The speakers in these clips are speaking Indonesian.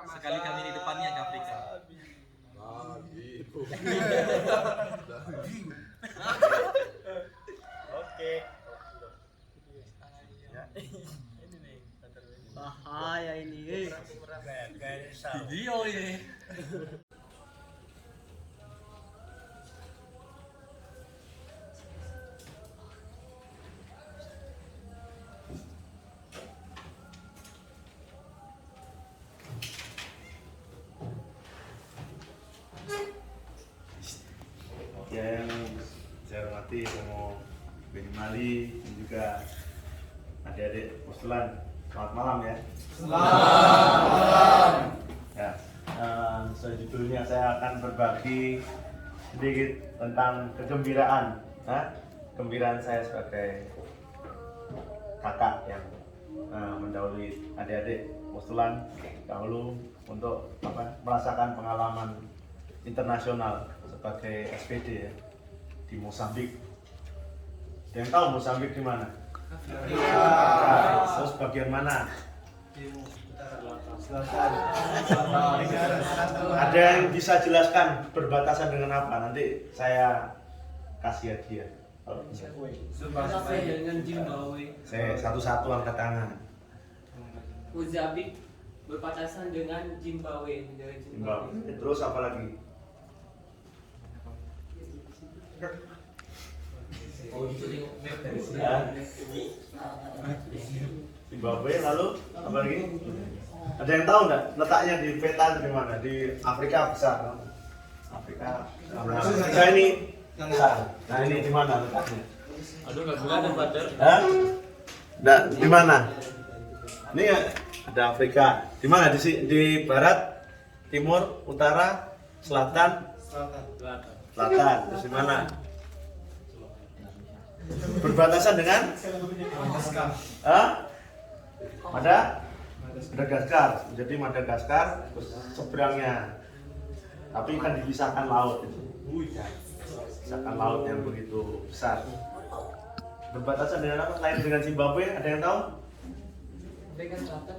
Sekali-kali di depannya ke Afrika. Oke. Bahaya ini. Video ini. Ya, yang saya hormati semua Beni Mali dan juga adik-adik Postulan, selamat malam ya. Selamat malam. Ya, sejujurnya saya akan berbagi sedikit tentang kegembiraan, kegembiraan saya sebagai kakak yang mendahului adik-adik Postulan dahulu untuk merasakan pengalaman internasional sebagai SPD ya, di Mozambik. Yang tahu Mozambik di mana? Terus bagian mana? Ada yang bisa jelaskan berbatasan dengan apa? Nanti saya kasih hadiah. Berbatasan dengan Zimbabwe. Saya satu-satu angkat tangan. Mozambik berbatasan dengan Zimbabwe. Terus apa lagi? Zimbabwe, lalu apa lagi? Ada yang tahu nggak letaknya di peta di mana? Di Afrika besar. Afrika. Nah, ini besar. Nah, ini di mana letaknya? Aduh, nggak kelihatan brother. Nah, di mana? Ini ada Afrika. Di mana? Di barat, timur, utara, selatan. Selatan. Terus di mana? Berbatasan dengan Madagaskar. Jadi Madagaskar terus seberangnya. Tapi kan dipisahkan laut itu. Pisahkan laut yang begitu besar. Berbatasan dengan apa? Lain dengan Zimbabwe, ada yang tahu? Afrika Selatan.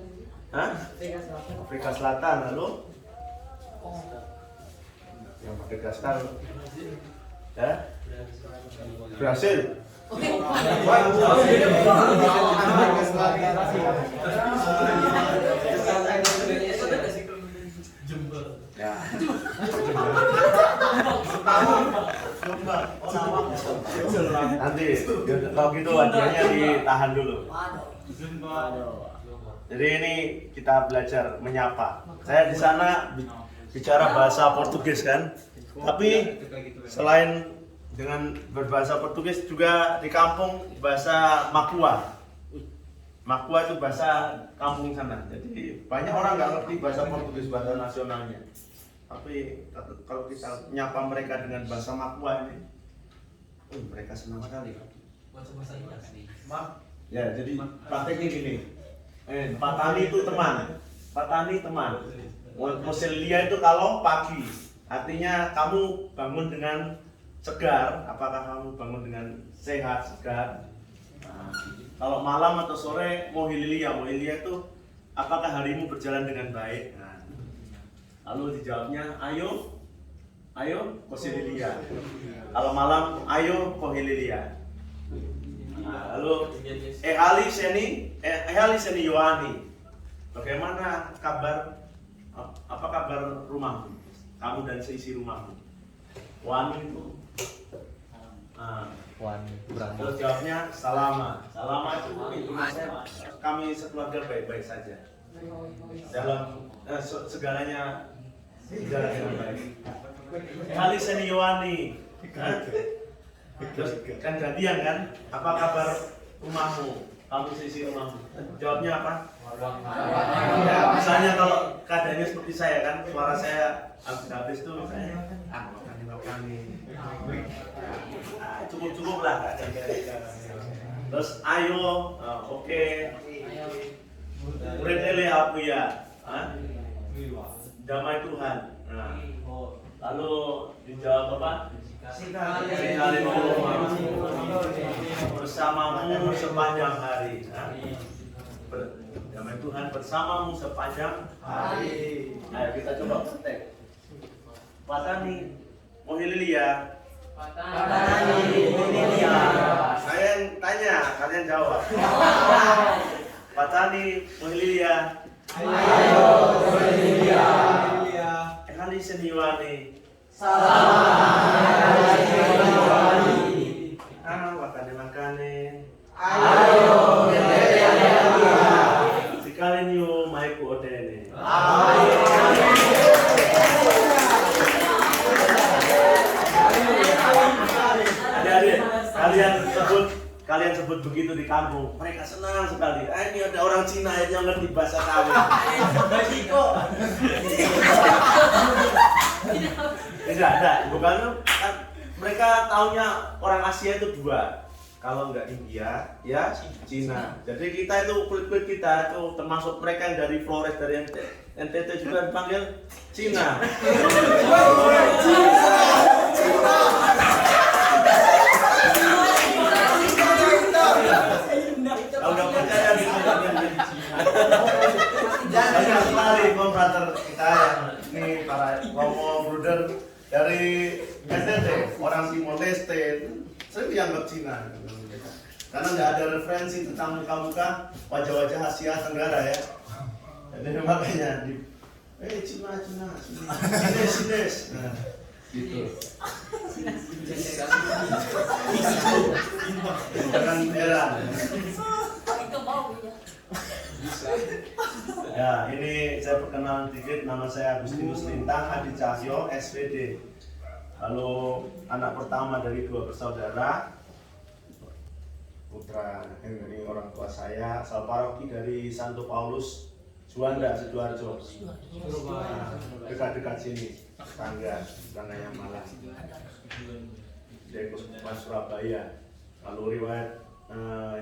Afrika Selatan. Afrika Selatan, lalu yang Madagaskar. Ya? Brasil. Ya. Nanti kalau gitu hadiahnya ditahan dulu. Jadi ini kita belajar menyapa. Saya di sana bicara bahasa Portugis kan. Tapi selain dengan berbahasa Portugis juga di kampung bahasa Makua. Makua itu bahasa kampung sana. Jadi banyak orang nggak ngerti bahasa Portugis, bahasa nasionalnya. Tapi kalau kita nyapa mereka dengan bahasa Makua ini, mereka senang sekali. Ya, jadi prakteknya gini. Patani itu teman. Patani teman. Moselia itu kalau pagi, artinya kamu bangun dengan segar. Apakah kamu bangun dengan sehat, segar? Kalau malam atau sore, mohililia itu apakah harimu berjalan dengan baik? Lalu dijawabnya, ayo mohililia. Kalau malam, ayo mohililia. Lalu ehali seni Yohani. Bagaimana kabar? Apa kabar rumahmu? Kamu dan seisi rumahmu? Wani itu. Terus jawabnya salama. Salama itu intinya kami sekeluarga baik-baik saja. Dalam segalanya berjalan dengan baik. Ehali seni Yohani. Terus kan gantian kan? Apa kabar rumahmu? Kamu seisi rumahmu? Jawabnya apa? Ya, misalnya kalau keadaannya seperti saya kan, suara saya habis itu misalnya cukup lah. Terus ayo, oke. Uretele aku ya, damai Tuhan. Lalu dijawab apa? Bersamamu sepanjang hari. Damai Tuhan bersamamu sepanjang hari. coba tek. Patani Mohililia. Saya yang tanya, kalian jawab. Patani Mohililia. Ekali seniwani. Makane. Sekali niyo maiku otene. Adik-adik, kalian sebut begitu di kampung, mereka senang sekali. Ini ada orang Cina yang ngerti bahasa kami. Tidak ada, bukan kan mereka taunya orang Asia itu dua. Kalau nggak India, ya Cina. Jadi kita itu kulit kita itu termasuk mereka yang dari Flores, dari NTT juga dipanggil Cina. Kalau nggak percaya banyak sekali konfrater kita yang ini para Romo Bruder dari NTT, orang Timor Leste, saya dianggap Cina. Karena nggak ada referensi tentang muka-muka wajah-wajah Asia Tenggara ya. Jadi makanya Cina, Cina, nah, gitu. Jangan heran. Ya, ini saya perkenalan dikit, nama saya Agustinus Lintang Adi Cahyo, SVD. Lalu anak pertama dari 2 bersaudara, putra ini orang tua saya, asal paroki dari Santo Paulus Juanda, Sidoarjo. Dekat-dekat sini, tangga yang malah. Dari Surabaya. Lalu riwayat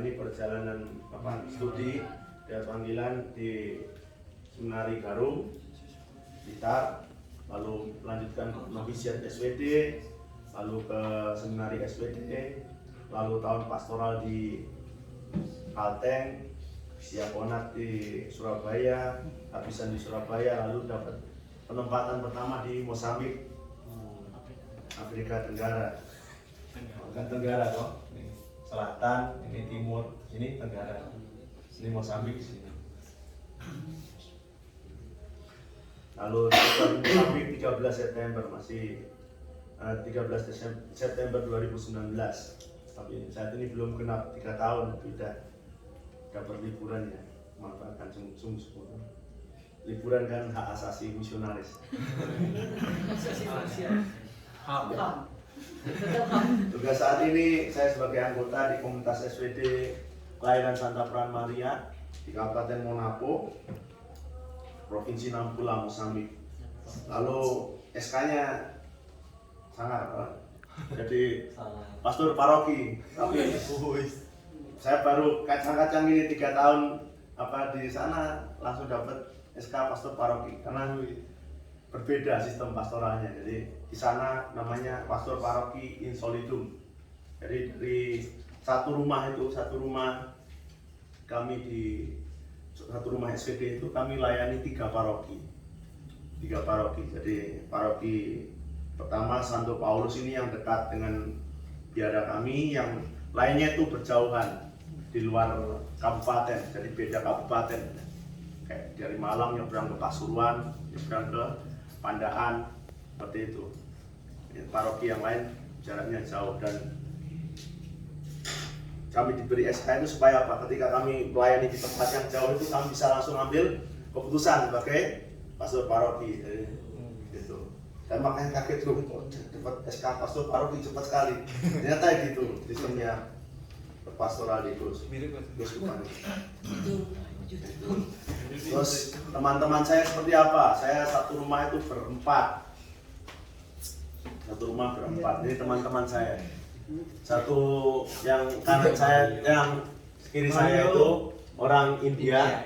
ini perjalanan studi dan panggilan di Seminari Garum, Blitar, lalu melanjutkan ke novisiat SWD, lalu ke Seminari SWD, lalu tahun pastoral di Kalteng, Diakonat di Surabaya, habisan di Surabaya, lalu dapat penempatan pertama di Mozambik, Afrika Tenggara. Tenggara toh, ini selatan, ini timur, ini tenggara, ini Mozambik sini. Lalu di Mozambik 13 September masih 13 September 2019. Tapi saat ini belum genap 3 tahun, sudah dapat liburan ya, manfaatkan sungguh-sungguh. Liburan kan hak asasi misionaris. Juga saat ini saya sebagai anggota di komunitas SWD Kelahiran Santa Peran Maria di Kabupaten Monaco, Provinsi Nampula, Mozambik. Lalu SK-nya sangat, jadi pastor paroki. Tapi saya baru kacang-kacang ini 3 tahun di sana langsung dapat SK pastor paroki karena berbeda sistem pastoralnya. Jadi di sana namanya pastor paroki in solidum. Jadi dari satu rumah kami di satu rumah SVD itu kami layani 3 paroki. Jadi paroki pertama Santo Paulus ini yang dekat dengan biara kami, yang lainnya itu berjauhan di luar kabupaten, jadi beda kabupaten. Kayak dari Malang nyebrang ke Pasuruan, nyebrang ke Pandaan, seperti itu. Paroki yang lain jaraknya jauh dan kami diberi SK itu supaya apa? Ketika kami melayani di tempat yang jauh itu kami bisa langsung ambil keputusan sebagai pastor paroki. Gitu. Dan makanya kaget loh, dapat SK pastor paroki cepat sekali. Ternyata gitu sistemnya pastoral di Gus. Terus teman-teman saya seperti apa? Saya satu rumah itu berempat. Ini teman-teman saya. Satu yang kanan saya, yang kiri saya itu orang India.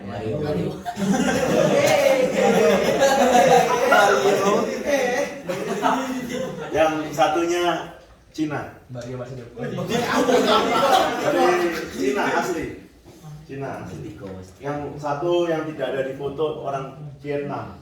Yang satunya Cina. Dari Cina asli. Yang satu yang tidak ada di foto orang Vietnam.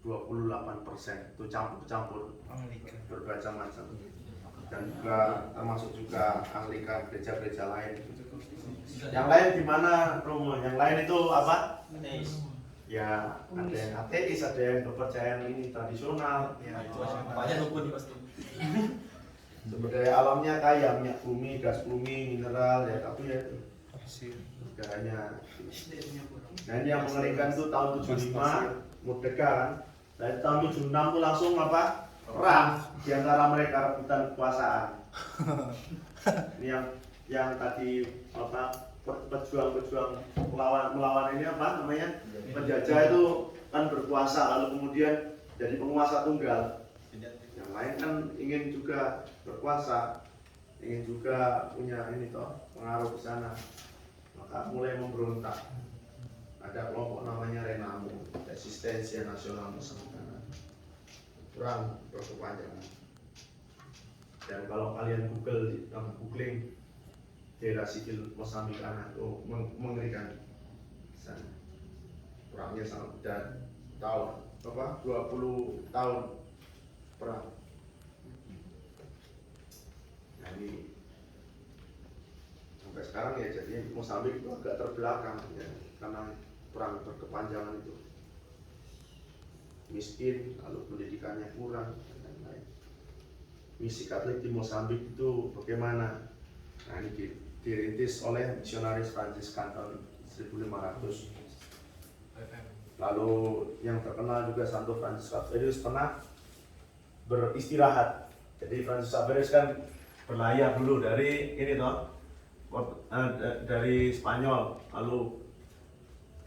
28% itu campur-campur Anglikan. berbagai macam, dan juga termasuk juga Anglikan, gereja-gereja lain. Yang lain gimana Romo? Yang lain itu apa? Ya ada yang ateis, ada yang kepercayaan ini tradisional. Ya itu aja. Banyak rukun nih pasti. Sumber daya alamnya kaya, minyak bumi, gas bumi, mineral, ya tapi ya itu negaranya. Dan yang mengerikan itu tahun 75 Merdeka kan. Dan tahun 76 itu langsung apa? Perang di antara mereka, rebutan kekuasaan. Ini yang tadi apa? Pejuang melawan ini apa namanya? Penjajah itu kan berkuasa, lalu kemudian jadi penguasa tunggal. Yang lain kan ingin juga berkuasa, ingin juga punya ini toh pengaruh di sana, maka mulai memberontak. Ada kelompok namanya Renamo, Resistensia Nasional Mozambik, perang berkepanjangan. Dan kalau kalian googling daerah sipil Mozambik itu mengerikan. Sana perangnya sangat dan tahun 20 tahun perang. Nah ini sampai sekarang ya, jadi Mozambik itu agak terbelakang ya, karena perang berkepanjangan itu, miskin, lalu pendidikannya kurang dan lain-lain. Misi Katolik di Mozambik itu bagaimana? Nah ini dirintis oleh misionaris Fransiskan tahun 1500. Lalu yang terkenal juga Santo Franciscus Xaverius pernah beristirahat. Jadi Franciscus Xaverius kan berlayar dulu dari ini toh, dari Spanyol, lalu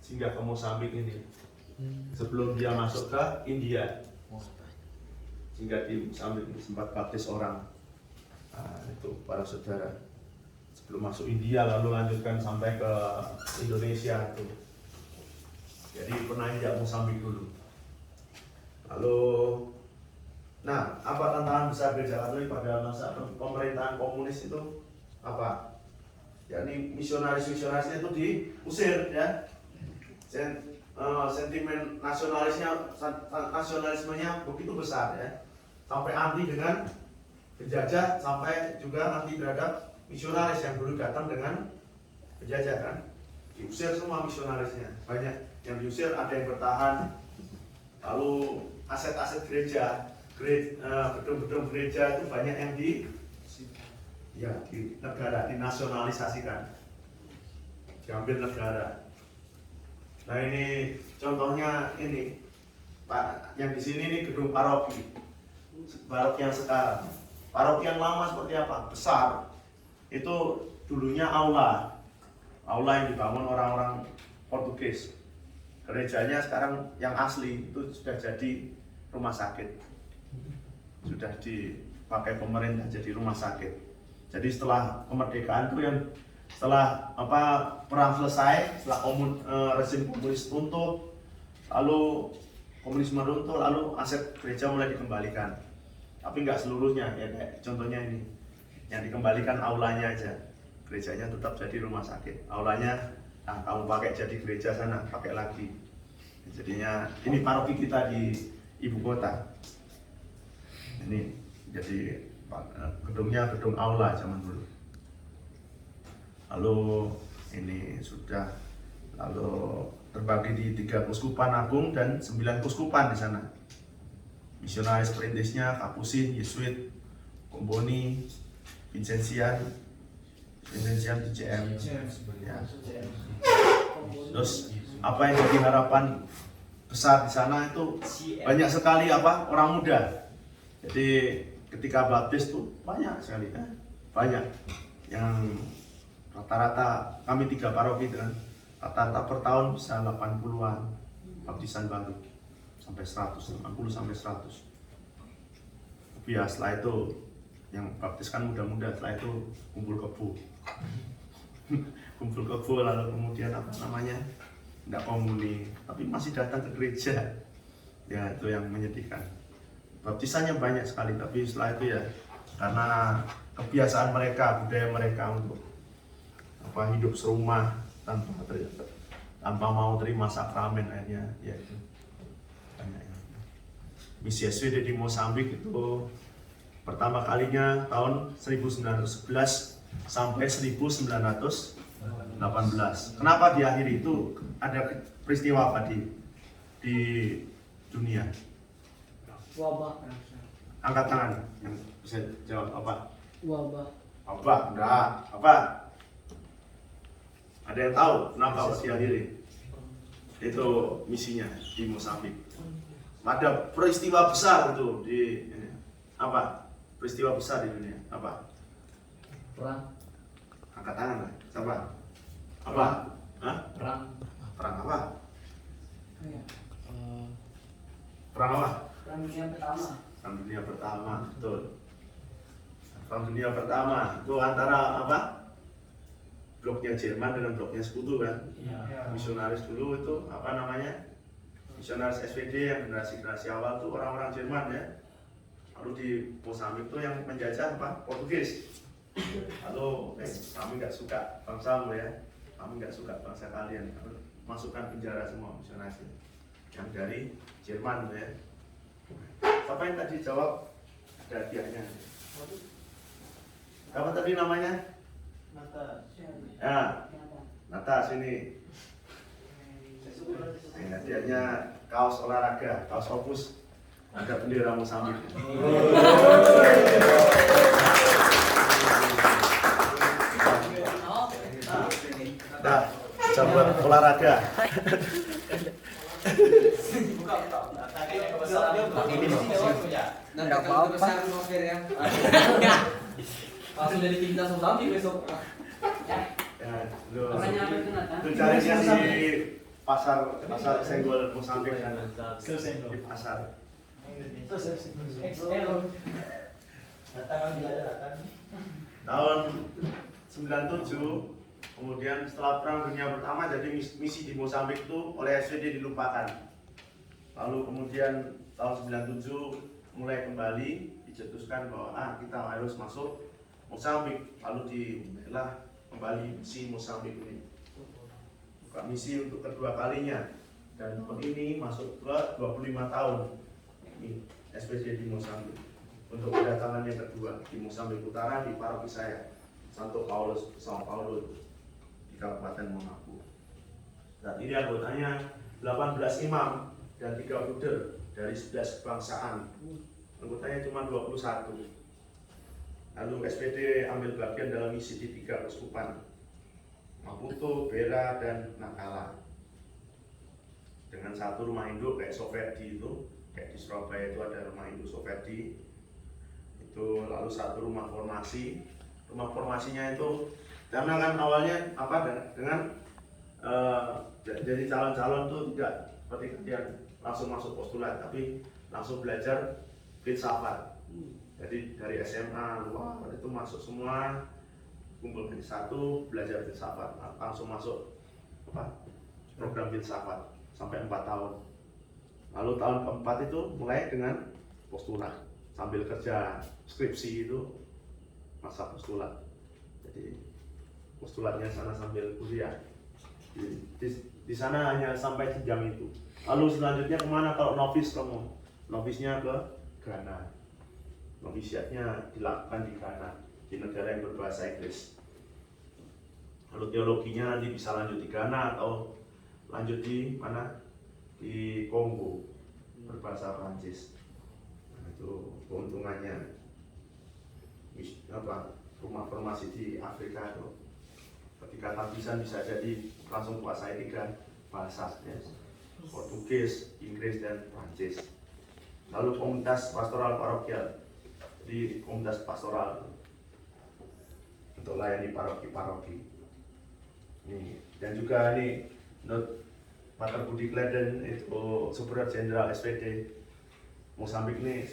singgah ke Mozambik ini. Sebelum dia masuk ke India, singgah di Mozambik sempat baptis orang. Nah, itu para saudara. Sebelum masuk India lalu lanjutkan sampai ke Indonesia itu. Jadi pernah injak Mozambik dulu. Lalu, nah apa tantangan besar gereja Katolik pada masa pemerintahan komunis itu apa? Yakni misionarisnya itu diusir ya. Sentimen nasionalismenya begitu besar ya, sampai anti dengan penjajah, sampai juga anti terhadap misionaris yang dulu datang dengan penjajah kan. Diusir semua misionarisnya, banyak yang diusir, ada yang bertahan. Lalu aset-aset gereja, gedung-gedung gereja itu banyak yang di negara dinasionalisasikan, diambil negara. Nah ini contohnya ini Pak, yang di sini ini gedung paroki yang sekarang. Paroki yang lama seperti apa? Besar. Itu dulunya aula yang dibangun orang-orang Portugis. Gerejanya sekarang yang asli itu sudah jadi rumah sakit, sudah dipakai pemerintah jadi rumah sakit. Jadi setelah kemerdekaan itu yang setelah perang selesai, setelah rezim komunis runtuh, lalu komunisme runtuh, lalu aset gereja mulai dikembalikan. Tapi nggak seluruhnya ya, kayak contohnya ini yang dikembalikan aulanya aja, gerejanya tetap jadi rumah sakit. Aulanya nah kamu pakai jadi gereja sana, pakai lagi. Jadinya ini paroki kita di ibu kota. Ini jadi gedungnya gedung aula zaman dulu. Lalu ini sudah terbagi di 3 kuskupan agung dan 9 kuskupan di sana. Misionaris perintisnya Kapusin, Yesuit, Komboni, Vincentian DCM. Ya. Terus apa yang jadi harapan besar di sana itu banyak sekali orang muda. Jadi ketika baptis tuh banyak sekali kan, banyak yang rata-rata kami 3 paroki dengan rata-rata per tahun bisa 80-an baptisan baru sampai 100, 80 sampai 100. Tapi ya setelah itu yang baptis kan muda-muda, setelah itu kumpul kebo. Kumpul kebo lalu kemudian enggak komuni, tapi masih datang ke gereja. Ya itu yang menyedihkan. Baptisannya banyak sekali, tapi setelah itu ya karena kebiasaan mereka, budaya mereka untuk hidup serumah tanpa mau terima sakramen, akhirnya ya itu banyak. misi SWD di Mozambik itu pertama kalinya tahun 1911 sampai 1918. Kenapa diakhiri? Itu ada peristiwa apa di dunia? Wabah. Angkat tangan yang bisa jawab apa? Wabah. Apa? Enggak. Apa? Ada yang tahu kenapa harus diakhiri? Itu misinya di Mozambik. Ada peristiwa besar itu di apa? Peristiwa besar di dunia apa? Perang. Angkat tangan lah. Siapa? Apa? Hah? Perang. Perang apa? Iya. Perang apa? Perang dunia pertama. Perang dunia pertama, betul. Perang dunia pertama itu antara apa? Bloknya Jerman dengan bloknya Sekutu kan? Iya. Misionaris dulu itu apa namanya? Misionaris SWD yang generasi awal itu orang-orang Jerman ya. Lalu di Mozambik itu yang menjajah apa? Portugis. Lalu kami nggak suka bangsamu ya, kami nggak suka bangsa kalian. Lalu masukkan penjara semua misionaris yang dari Jerman ya. Siapa yang tadi jawab? Ada hadiahnya. Apa tadi namanya? Ya, Nata sini. Ini hadiahnya kaos olahraga, kaos Opus. Ada bendera Mozambik. Dah, coba olahraga. Nggak apa-apa. Langsung dari timnas Mozambik besok. Ya, lu Pertanyaan apa itu, Nata? carinya di pasar Senggol Mozambik sana. Di pasar. XL. Tahun 97 kemudian setelah Perang Dunia Pertama jadi misi di Mozambik itu oleh SWD dilupakan. Lalu kemudian tahun 97 mulai kembali dicetuskan bahwa kita harus masuk Mozambik, lalu dimulailah kembali misi Mozambik ini. Buka misi untuk kedua kalinya dan tahun ini masuk ke 25 tahun ini SPC di Mozambik. Untuk kedatangan yang kedua di Mozambik Utara di paroki saya Santo Paulus São Paulo di Kabupaten Monaco. Saat ini anggotanya 18 imam dan 3 buder dari 11 kebangsaan. Anggotanya cuma 21. Lalu SPD ambil bagian dalam misi di 3 keuskupan Maputo, Beira, dan Nacala. Dengan satu rumah induk kayak Soferdi itu, kayak di Surabaya itu ada rumah induk Soferdi. Itu lalu satu rumah formasi. Rumah formasinya itu karena kan awalnya apa dengan jadi calon-calon tuh tidak seperti kalian langsung masuk postulat, tapi langsung belajar filsafat. Jadi dari SMA luar itu masuk semua, kumpul di satu, belajar filsafat, langsung masuk apa program filsafat sampai 4 tahun. Lalu tahun keempat itu mulai dengan postulat sambil kerja skripsi itu masa postulat. Jadi postulatnya sana sambil kuliah. Di sana hanya sampai jam itu. Lalu selanjutnya kemana kalau novis kamu? Novisnya ke Ghana. Novisiatnya dilakukan di Ghana, di negara yang berbahasa Inggris. Lalu teologinya nanti bisa lanjut di Ghana atau lanjut di mana? Di Kongo, berbahasa Prancis. Nah, itu keuntungannya. Rumah formasi di Afrika itu ketika tabisan bisa jadi langsung kuasai 3 bahasa ya. Portugis, Inggris, dan Prancis. Lalu komunitas pastoral parokial di komunitas pastoral untuk layani paroki-paroki ini. Dan juga ini menurut Pater Budi Kleden itu Superior Jenderal SPD Mozambik ini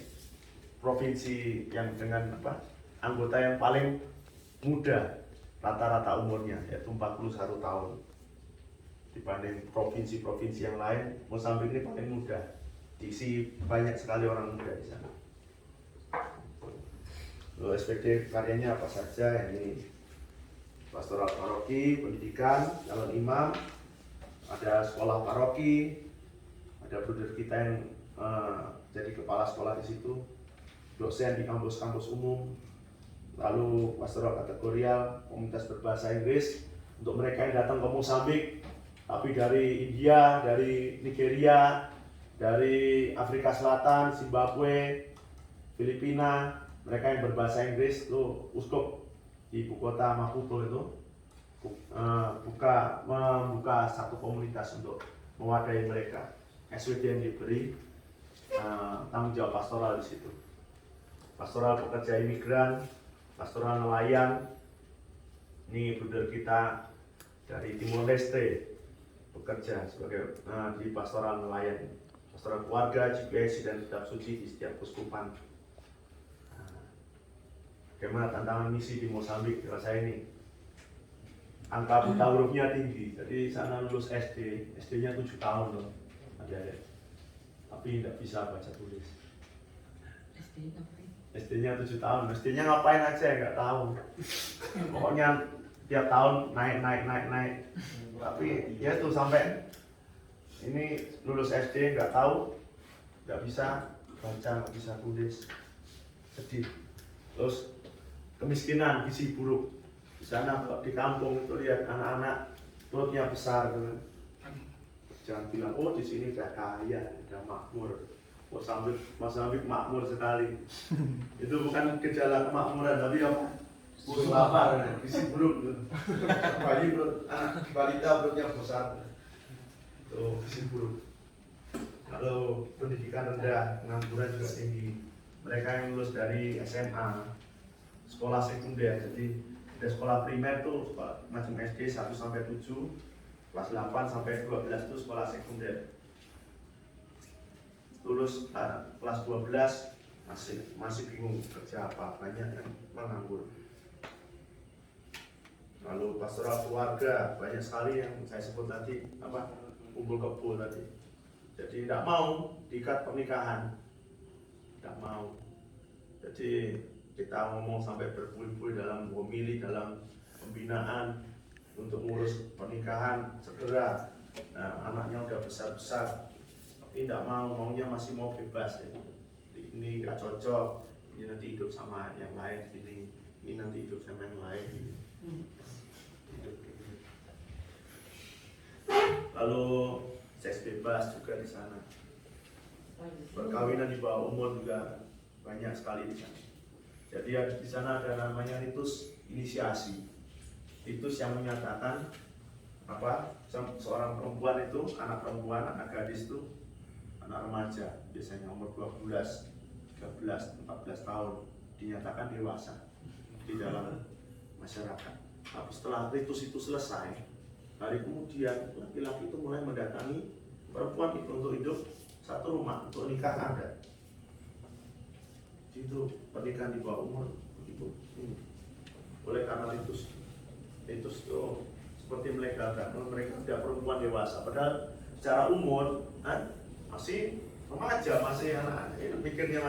provinsi yang dengan anggota yang paling muda rata-rata umurnya yaitu 41 tahun dibanding provinsi-provinsi yang lain. Mozambik ini paling muda, diisi banyak sekali orang muda di sana. Lalu SPD karyanya apa saja? Ini pastoral paroki, pendidikan, calon imam, ada sekolah paroki, ada bruder kita yang jadi kepala sekolah di situ, dosen di kampus-kampus umum, lalu pastoral kategorial, komunitas berbahasa Inggris untuk mereka yang datang ke Mozambik, tapi dari India, dari Nigeria, dari Afrika Selatan, Zimbabwe, Filipina, mereka yang berbahasa Inggris itu uskup di ibu kota Maputo itu membuka satu komunitas untuk mewadahi mereka. SWT yang diberi tanggung jawab pastoral di situ. Pastoral pekerja imigran, pastoral nelayan. Ini bruder kita dari Timor Leste bekerja sebagai di pastoral nelayan, pastoral keluarga, GPSI dan kitab suci di setiap kuskupan. Bagaimana tantangan misi di Mozambik rasanya ini? Angka buta hurufnya tinggi, jadi sana lulus SD-nya 7 tahun loh, adik-adik. Tapi tidak bisa baca tulis. SD-nya 7 tahun, SD-nya ngapain aja nggak tahu. Pokoknya tiap tahun naik. Tapi ya tuh sampai ini lulus SD nggak tahu, nggak bisa baca, nggak bisa tulis, sedih. Terus kemiskinan, gizi buruk. Di sana di kampung itu lihat anak-anak perutnya besar gitu. Jangan bilang, oh di sini udah kaya, udah makmur. Mozambik makmur sekali. Itu bukan gejala kemakmuran, tapi apa? Buruk lapar, gizi buruk. Bayi perut, anak balita perutnya besar. Itu gizi buruk. Kalau pendidikan rendah, pengangguran juga tinggi. Mereka yang lulus dari SMA, sekolah sekunder, jadi ada sekolah primer tuh macam SD 1 sampai 7, kelas 8 sampai 12 itu sekolah sekunder. Lulus kelas 12 masih bingung kerja apa, banyak yang menganggur. Lalu pastoral keluarga, banyak sekali yang saya sebut tadi kumpul kebo tadi. Jadi tidak mau diikat pernikahan, tidak mau. Jadi kita ngomong sampai berbuih-buih dalam homili, dalam pembinaan untuk ngurus pernikahan segera. Nah, anaknya udah besar-besar, tapi tidak maunya masih mau bebas ya. Ini nggak cocok, ini nanti hidup sama yang lain, ini nanti hidup sama yang lain. Lalu seks bebas juga di sana. Perkawinan di bawah umur juga banyak sekali di sana. Jadi di sana ada namanya ritus inisiasi. Ritus yang menyatakan seorang perempuan itu, anak perempuan, anak gadis itu, anak remaja, biasanya umur 12, 13, 14 tahun dinyatakan dewasa di dalam masyarakat. Tapi setelah ritus itu selesai, hari kemudian laki-laki itu mulai mendatangi perempuan itu untuk hidup satu rumah, untuk nikah adat. Itu pernikahan di bawah umur begitu. Oleh karena ritus itu seperti melegalkan mereka tidak perempuan dewasa, padahal secara umur masih remaja, masih anak, pikirnya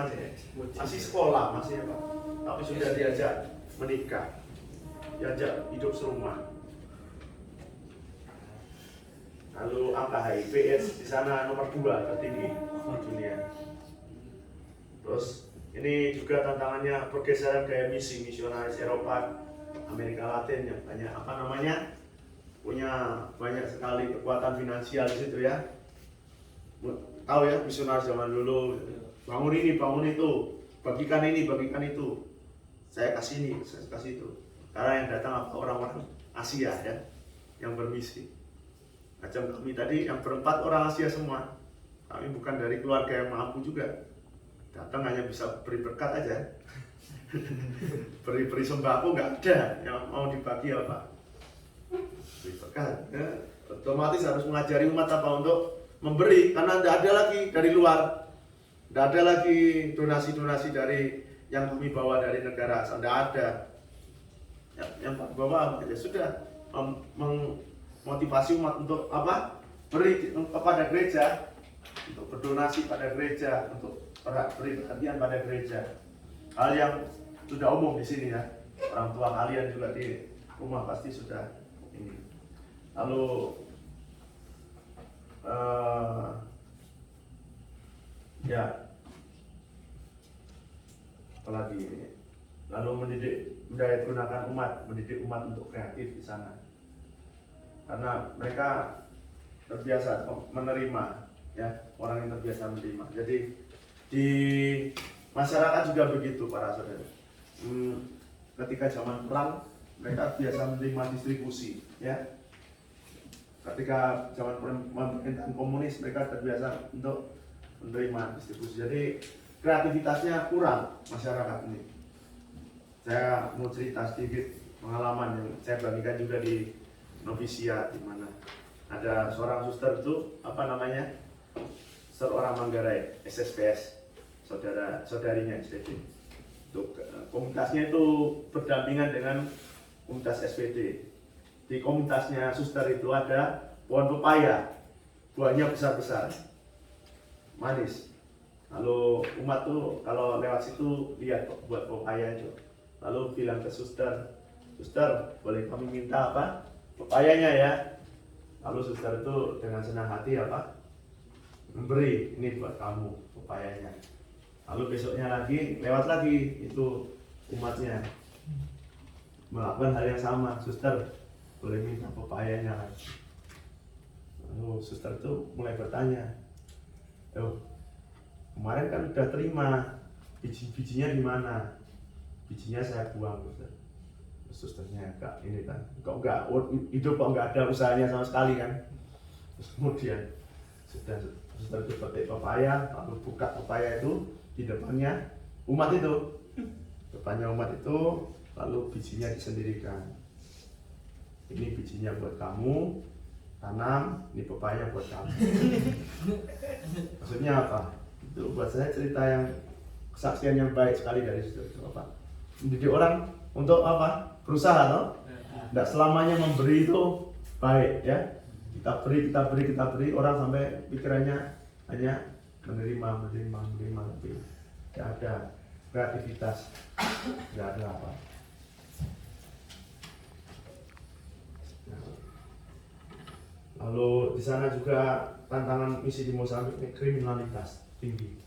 masih sekolah, masih apa, tapi sudah diajak menikah, diajak hidup serumah. Lalu angka HIV/AIDS di sana nomor 2 tertinggi di dunia. Terus ini juga tantangannya pergeseran gaya misi misionaris Eropa, Amerika Latin yang banyak punya banyak sekali kekuatan finansial di situ ya. Tahu ya misionaris zaman dulu, bangun ini, bangun itu, bagikan ini, bagikan itu. Saya kasih ini, saya kasih itu. Karena yang datang orang-orang Asia ya, yang bermisi. Macam kami tadi yang berempat orang Asia semua. Kami bukan dari keluarga yang mampu juga. Datang hanya bisa beri berkat aja. Beri sembako nggak ada, yang mau dibagi apa? Beri berkat. Ya. Otomatis harus mengajari umat apa untuk memberi, karena tidak ada lagi dari luar, tidak ada lagi donasi-donasi dari yang kami bawa dari negara asal, tidak ada. Yang bawa ya sudah memotivasi umat untuk apa? Beri kepada gereja, untuk berdonasi pada gereja, untuk beri perhatian pada gereja. Hal yang sudah umum di sini ya. Orang tua kalian juga di rumah pasti sudah ini. Lalu ya apalagi lalu mendidik budaya gunakan umat, mendidik umat untuk kreatif di sana. Karena mereka terbiasa menerima, ya, orang yang terbiasa menerima. Jadi di masyarakat juga begitu para saudara. Ketika zaman perang mereka biasa menerima distribusi, ya. Ketika zaman pemerintahan komunis mereka terbiasa untuk menerima distribusi. Jadi kreativitasnya kurang masyarakat ini. Saya mau cerita sedikit pengalaman yang saya bagikan juga di novisia, di mana ada seorang suster itu seorang Manggarai SSPS, saudarinya SPD. Komunitasnya itu berdampingan dengan komunitas SPD. Di komunitasnya suster itu ada pohon pepaya, buahnya besar-besar, manis. Lalu umat tuh kalau lewat situ lihat buat pepaya itu, lalu bilang ke suster, suster boleh kami minta apa? Pepayanya ya. Lalu suster itu dengan senang hati memberi, ini buat kamu pepayanya. Lalu besoknya lagi lewat lagi itu umatnya melakukan hal yang sama, suster boleh minta pepayanya lagi. Lalu suster itu mulai bertanya, kemarin kan udah terima, bijinya di mana? Bijinya saya buang, suster. Susternya kak ini kan, kok enggak hidup kok enggak ada usahanya sama sekali kan? Terus kemudian suster itu petik pepaya, lalu buka pepaya itu di depannya umat itu, lalu bijinya disendirikan. Ini bijinya buat kamu, tanam, ini pepaya buat kamu. Maksudnya apa? Itu buat saya cerita yang kesaksian yang baik sekali dari situ. Apa? Mendidik orang untuk apa? Berusaha, toh? Tidak selamanya memberi itu baik, ya. Kita beri, orang sampai pikirannya hanya menerima, tapi tidak ada kreativitas, tidak ada apa. Lalu di sana juga tantangan misi di Mozambik ini kriminalitas tinggi.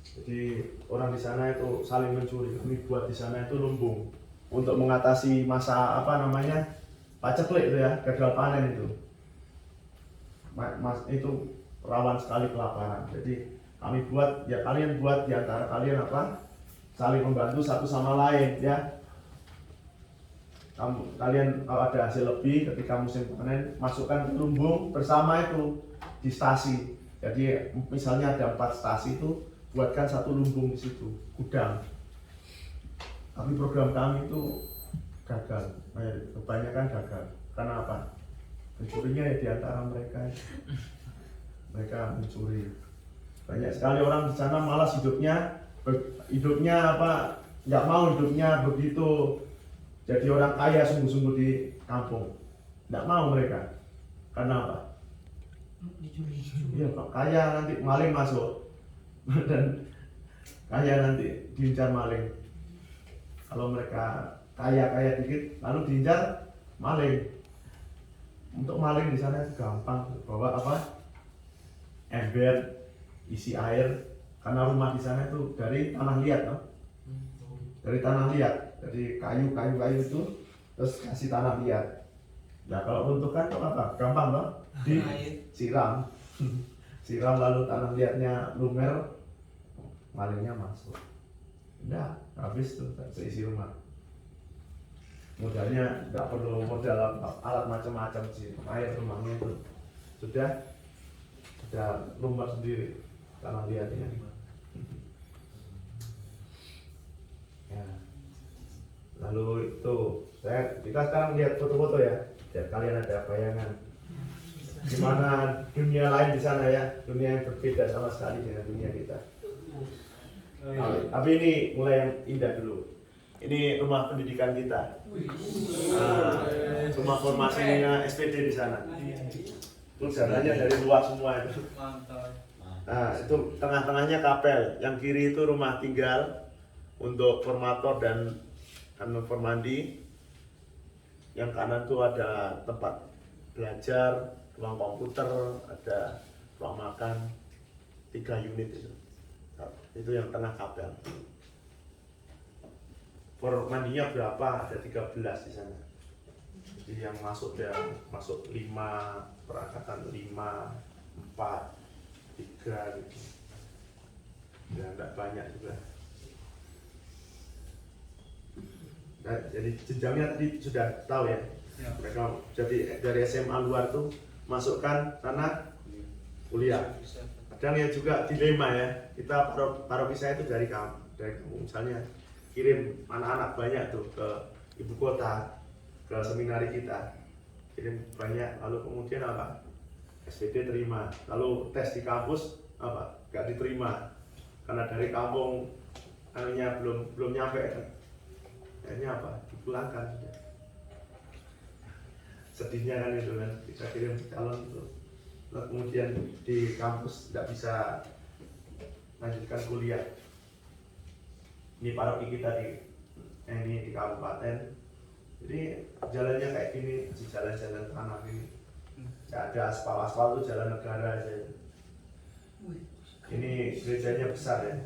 Jadi orang di sana itu saling mencuri. Kami buat di sana itu lumbung untuk mengatasi masa paceklik itu ya, gagal panen itu. Itu rawan sekali kelaparan. Jadi kami buat, ya kalian buat di antara kalian saling membantu satu sama lain ya. Kalian kalau ada hasil lebih ketika musim panen, masukkan ke lumbung bersama itu di stasi. Jadi misalnya ada 4 stasi itu, buatkan satu lumbung di situ, gudang. Tapi program kami itu gagal, kebanyakan gagal. Karena apa? Pencurinya ya di antara mereka. Mereka mencuri. Banyak sekali orang di sana malas hidupnya nggak mau hidupnya begitu. Jadi orang kaya sungguh-sungguh di kampung, nggak mau mereka. Karena apa? Iya, Pak, kaya nanti maling masuk dan kaya nanti diincar maling. Kalau mereka kaya dikit, lalu diincar maling. Untuk maling di sana gampang, bawa ember isi air, karena rumah di sana itu dari tanah liat, no? Dari tanah liat. Jadi kayu itu terus kasih tanah liat. Nah kalau runtuhkan itu apa? Gampang loh, disiram. Siram lalu tanah liatnya lumer, malingnya masuk. Udah habis tuh seisi rumah. Modalnya nggak perlu modal alat macam-macam sih. Air rumahnya itu sudah lumer sendiri tanah liatnya. Ya. Lalu itu kita sekarang lihat foto-foto ya, biar kalian ada bayangan gimana dunia lain di sana ya, dunia yang berbeda sama sekali dengan dunia kita. Tapi ini mulai yang indah dulu. Ini rumah pendidikan kita, rumah formasinya SPD di sana. Jalannya dari luar semua itu. Nah itu tengah-tengahnya kapel, yang kiri itu rumah tinggal untuk formator dan formandi. Yang kanan tuh ada tempat belajar, ruang komputer, ada ruang makan, 3 unit itu yang tengah kapel. per mandinya berapa, ada 13 di sana. Jadi yang masuk ya masuk 5 perangkatan, 5, 4, 3 gitu. Ya enggak banyak juga. Nah, jadi jenjangnya tadi sudah tahu ya. Mereka jadi dari SMA luar tuh masukkan sana kuliah. Kadang ya juga dilema ya. Kita paroki saya itu dari kamu misalnya kirim anak-anak banyak tuh ke ibu kota, ke seminari kita, kirim banyak, lalu kemudian apa, SPD terima, lalu tes di kampus apa, nggak diterima karena dari kampung anunya belum nyampe kan, akhirnya apa, dipulangkan sudah. Sedihnya kan itu kan, kita kirim calon tuh, lalu kemudian di kampus nggak bisa lanjutkan kuliah. Ini paroki kita di kabupaten. Jadi jalannya kayak gini, masih jalan-jalan tanah ini. Nggak ada aspal tuh jalan negara aja. Ini gerejanya besar ya.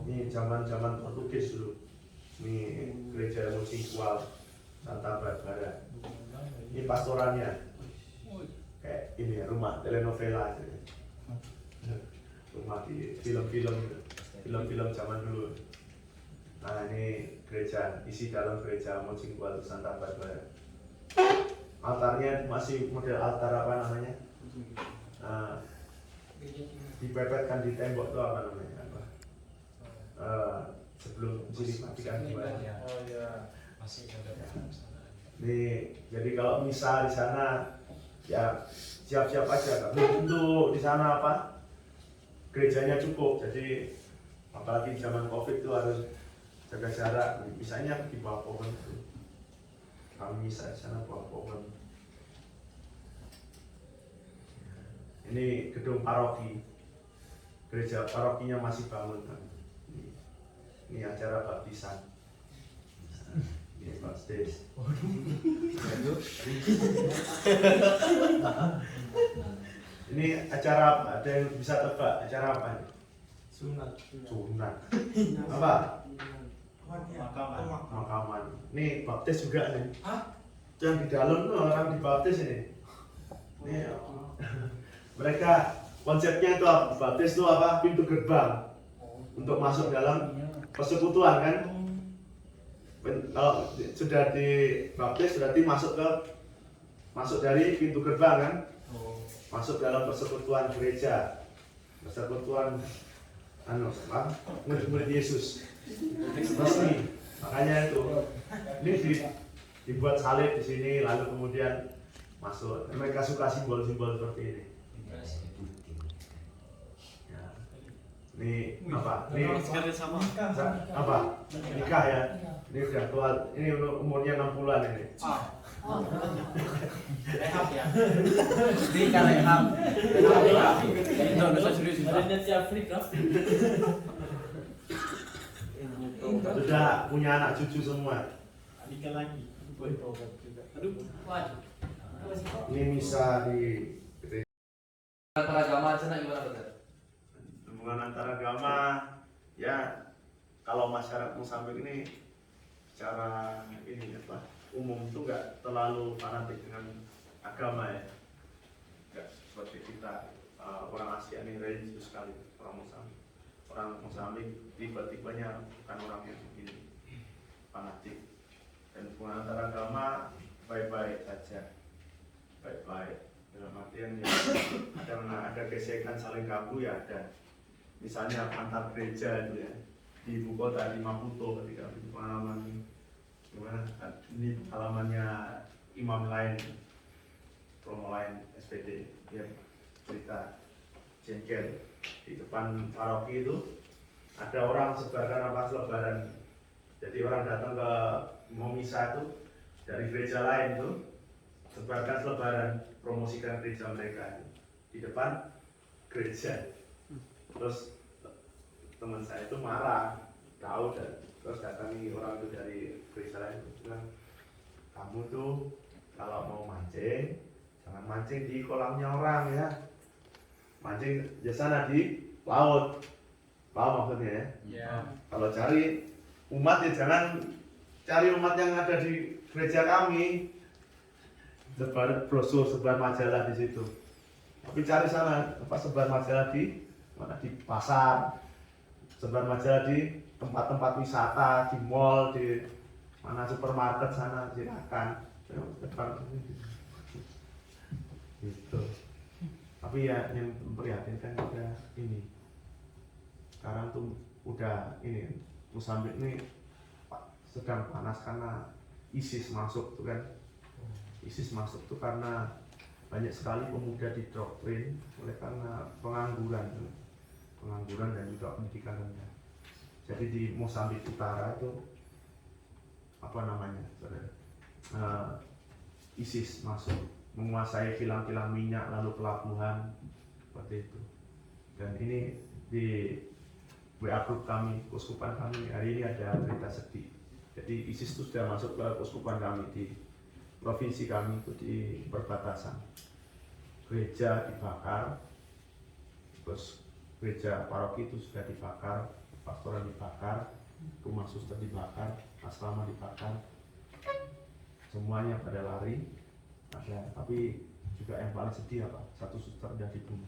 Ini zaman Portugis dulu. Ini gereja Musingkual Santa Barbara. Ini pastorannya. Kayak ini ya, rumah telenovela aja. Rumah di film-film zaman dulu. Nah ini gereja, isi dalam gereja Musingkual Santa Barbara. Altarnya masih model altar apa namanya? Dipepetkan di tembok tuh apa namanya? Sebelum sini matikan gimana? Oh iya, masih ada. Nih, jadi kalau misa di sana ya siap-siap aja, belum tentu di sana apa gerejanya cukup. Jadi apalagi zaman COVID itu harus jaga jarak. Misalnya di bawah pohon itu, kami misa di sana bawah pohon. Ini gedung paroki, gereja parokinya masih bangun kan. Ini acara baptisan. Ini baptis. Ini acara apa? Ada yang bisa tebak? Acara apa ini? Sunat. Apa? Makaman. Makaman. Ini baptis juga nih. Hah? Yang di dalam tuh orang dibaptis ini. Ini mereka konsepnya itu apa? Baptis itu apa? Pintu gerbang untuk masuk dalam persekutuan kan? Kalau sudah dibaptis berarti masuk dari pintu gerbang kan? Masuk dalam persekutuan gereja, persekutuan murid Yesus resmi. Makanya itu ini dibuat salib di sini, lalu kemudian masuk. Mereka suka simbol-simbol seperti ini. Ya. Ini apa? Ini apa? Nikah ya? Ini udah tua. Ini umurnya 60-an ini. Rehab ya. Nikah rehab. Indonesia serius. Ada di Afrika. Sudah punya anak cucu semua. Nikah lagi. Aduh. Ini misa di Antara agama di sana gimana, Brother? hubungan antara agama ya. Kalau masyarakat Mozambik ini secara ini apa umum tuh nggak terlalu fanatik dengan agama ya, nggak seperti kita orang Asia ini religius sekali. Orang Mozambik tiba-tibanya bukan orang yang begini fanatik, dan hubungan antara agama baik-baik saja, baik-baik dalam artian ya ada gesekan saling ganggu ya ada. Misalnya antar gereja itu ya di ibu kota di Maputo, ketika pengalaman gimana ini pengalamannya imam lain, promo lain SPD, dia cerita jengkel di depan paroki itu ada orang sebarkan apa selebaran. Jadi orang datang ke mau misa itu dari gereja lain tuh sebarkan selebaran, promosikan gereja mereka di depan gereja. Terus teman saya itu marah, tahu, dan terus datangi orang itu dari gereja lain, bilang kamu tuh kalau mau mancing jangan mancing di kolamnya orang ya, mancing di sana di laut, paham maksudnya ya? Ya. Kalau cari umat ya jangan cari umat yang ada di gereja kami, sebar brosur, sebar majalah di situ. Tapi cari sana apa sebar majalah di mana, di pasar, sebar majalah di tempat-tempat wisata, di mall, di mana supermarket sana silakan. Gitu. Tapi ya yang memprihatinkan juga ini. Sekarang tuh udah ini Mozambik ini sedang panas karena ISIS masuk tuh kan. ISIS masuk tuh karena banyak sekali pemuda didoktrin oleh karena pengangguran dan juga pendidikan rendah. Jadi di Mozambik Utara itu apa namanya, ISIS masuk menguasai kilang-kilang minyak lalu pelabuhan seperti itu. Dan ini di WA group kami, keuskupan kami hari ini ada berita sedih. Jadi ISIS itu sudah masuk ke keuskupan kami di provinsi kami itu di perbatasan. Gereja dibakar, terus gereja paroki itu sudah dibakar, pastoral dibakar, rumah suster dibakar, asrama dibakar, semuanya pada lari. Tapi juga yang paling sedih apa? Satu suster sudah dibunuh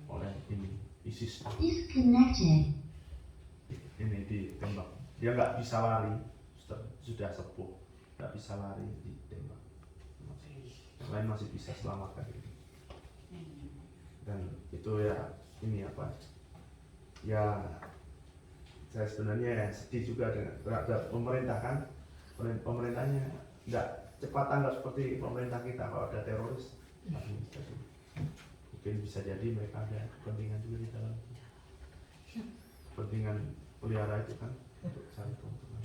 oleh ini ISIS. Disconnected. Ini ditembak. Dia nggak bisa lari, sudah sepuh, nggak bisa lari, ditembak. Yang lain masih bisa selamatkan ini. Dan itu ya ini apa? Ya saya sebenarnya ya sedih juga dengan terhadap pemerintah kan. Pemerintahnya nggak cepat tanggap seperti pemerintah kita kalau ada teroris. Mungkin bisa jadi mereka ada kepentingan juga di dalam, kepentingan pelihara itu kan untuk cari keuntungan.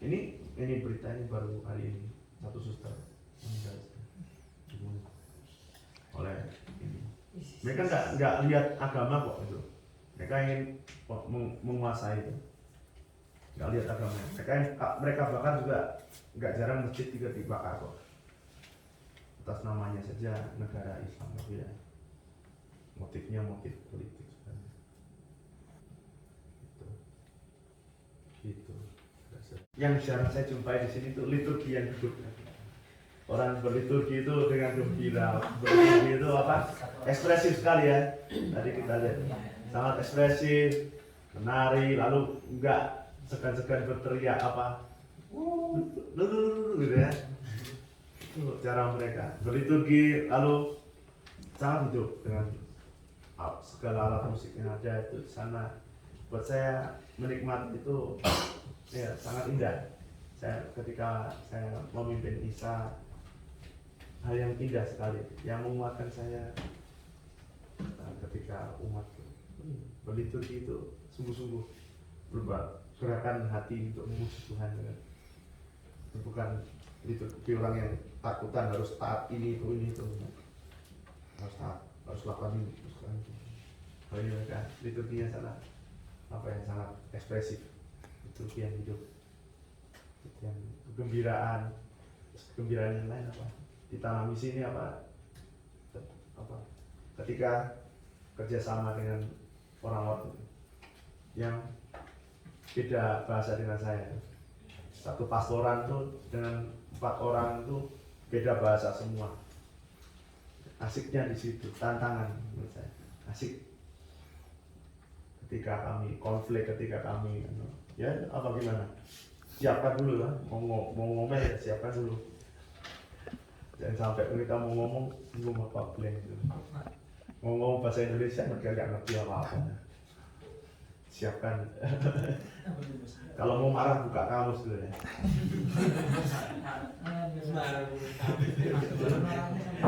Ini berita ini baru hari ini, satu suster meninggal dibunuh oleh ini. Mereka nggak lihat agama kok itu. Mereka ingin menguasai itu. Nggak lihat agama. Mereka bahkan juga nggak jarang masjid juga dibakar kok. Atas namanya saja negara Islam, tapi ya motifnya motif politik sebenarnya. Gitu. Yang jarang saya jumpai di sini itu liturgi yang hidup. Orang berliturgi itu dengan gembira, berliturgi itu apa? Ekspresif sekali ya. Tadi kita lihat sangat ekspresif, menari, lalu enggak segan-segan berteriak apa, gitu ya. Itu cara mereka berliturgi, lalu sangat hidup dengan segala alat musik yang ada itu di sana. Buat saya menikmati itu ya sangat indah. Ketika saya memimpin Isa, hal yang indah sekali yang menguatkan saya ketika umat berliturgi itu sungguh-sungguh berubah gerakan hati untuk memuji Tuhan, bukan liturgi orang yang takutan harus taat ini itu harus taat, harus lakukan ini, harus lakukan itu. Kalau ini mereka liturginya sana apa yang sangat ekspresif, liturgi yang hidup, yang kegembiraan yang lain apa ditanami sini apa ketika kerjasama dengan orang-orang yang beda bahasa dengan saya, satu pastoran tuh dengan 4 orang tuh beda bahasa semua. Asiknya di situ, tantangan menurut saya asik. Ketika kami konflik, ketika kami ya apa gimana, siapkan dulu lah, mau ngomel ya siapkan dulu. Jangan sampai mereka mau ngomong belum apa blank gitu. Mau ngomong bahasa Indonesia mereka nggak ngerti apa-apa. Siapkan. Kalau mau marah buka kamus dulu ya.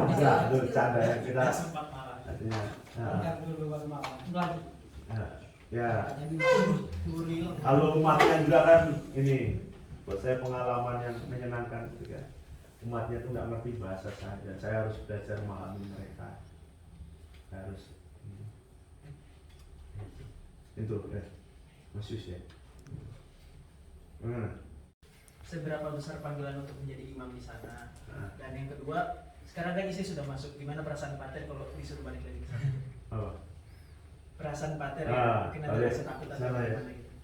Bisa, itu bercanda ya kita. Artinya, ya. Kalau umatnya juga kan ini, buat saya pengalaman yang menyenangkan juga. Umatnya tuh nggak ngerti bahasa saya harus belajar memahami mereka. Harus itu Mas Yus ya. Seberapa besar panggilan untuk menjadi imam di sana? Dan yang kedua, sekarang kan isi sudah masuk. Gimana perasaan Pater kalau disuruh balik lagi ke sana? Oh. perasaan pater Ah, ya, mungkin ada balik rasa takut atau sana ya. gimana gitu.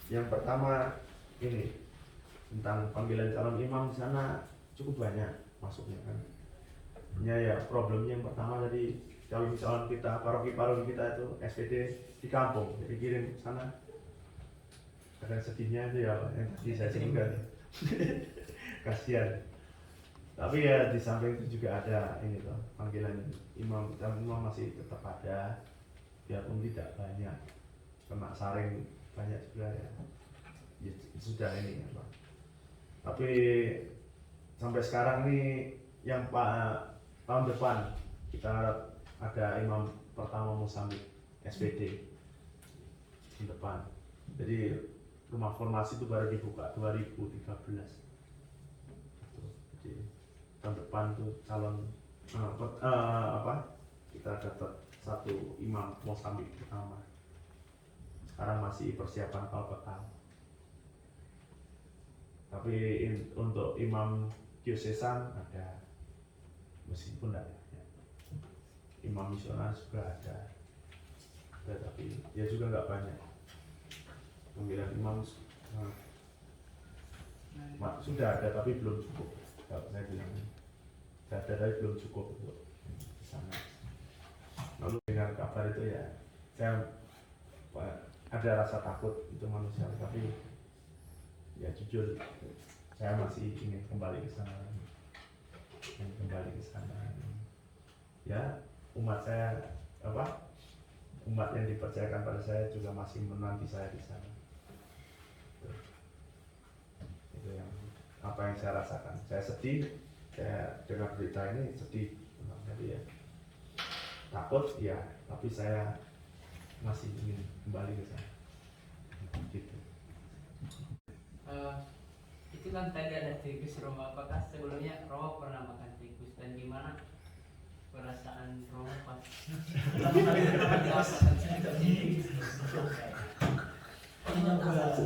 Yang pertama ini tentang panggilan calon imam di sana cukup banyak masuknya kan. Ya problemnya yang pertama tadi calon kita, paroki kita itu SPD di kampung, jadi kirim ke sana. Kadang sedihnya itu ya yang tadi saya sebutkan. Kasihan. Tapi ya di samping itu juga ada ini tuh panggilan calon imam masih tetap ada, biarpun tidak banyak, kena saring banyak juga ya. Ya sudah ini apa. Tapi sampai sekarang ini yang tahun depan kita ada imam pertama Mozambik SPD tahun depan. Jadi rumah formasi itu baru dibuka 2013. Jadi tahun depan tuh calon kita dapat satu imam Mozambik pertama. Sekarang masih persiapan pertama. Tapi untuk imam diosesan ada, meskipun ada ya. Imam misionaris juga ada, tapi ya juga nggak banyak. Panggilan imam sudah ada tapi belum cukup. Kalau saya bilang sudah ada tapi belum cukup untuk di sana. Lalu dengan kabar itu ya saya ada rasa takut, itu manusia, tapi ya jujur saya masih ingin kembali ke sana, ya umat saya umat yang dipercayakan pada saya juga masih menanti saya di sana. Itu yang apa yang saya rasakan. Saya sedih, saya dengar berita ini sedih, jadi ya takut ya, tapi saya masih ingin kembali ke sana. Gitu. Itu kan tadi ada tikus Roma, apakah sebelumnya Roma pernah makan tikus dan gimana perasaan Roma pas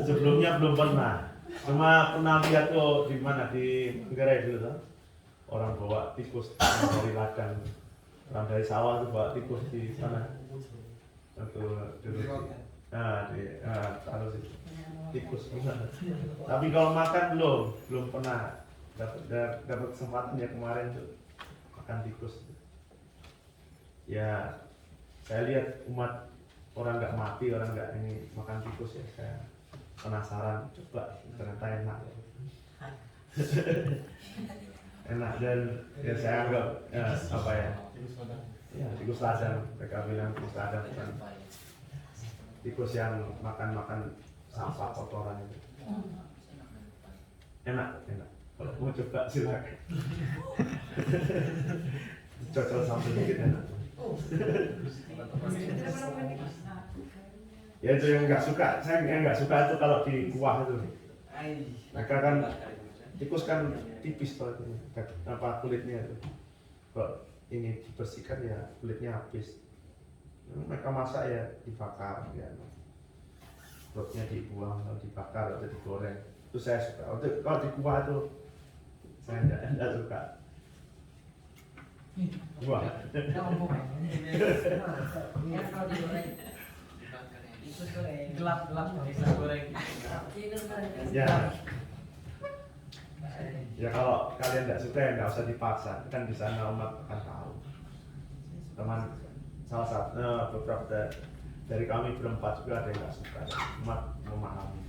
Sebelumnya belum pernah, cuma pernah lihat di mana di Manggarai dulu tuh, orang bawa tikus dari ladang, orang dari sawah tuh bawa tikus di sana, dulu. Taruh sih tikus gimana. Tapi kalau makan belum pernah dapat kesempatan ya kemarin tuh makan tikus. Ya saya lihat umat orang nggak mati, orang nggak ini makan tikus ya, saya penasaran coba, ternyata enak. Enak dan ya saya anggap tikus ladang, mereka bilang tikus ladang bukan tikus yang makan sampah kotoran itu. Enak. Kalau mau coba silakan. Cocok sampai dikit enak. Ya itu yang nggak suka, saya yang nggak suka itu kalau di kuah itu. Mereka kan tikus kan tipis kalau itu, kulitnya itu. Kalau ini dibersihkan ya kulitnya habis. Mereka masak ya dibakar ya, perutnya dibuang atau dibakar atau digoreng, itu saya suka. Kalau di kuah itu saya tidak suka. Wah. Gelap bisa goreng. Ya kalau kalian tidak suka ya nggak usah dipaksa, kan di sana umat akan tahu. Teman salah satu beberapa dari kami berempat juga ada yang nggak suka, umat memahami.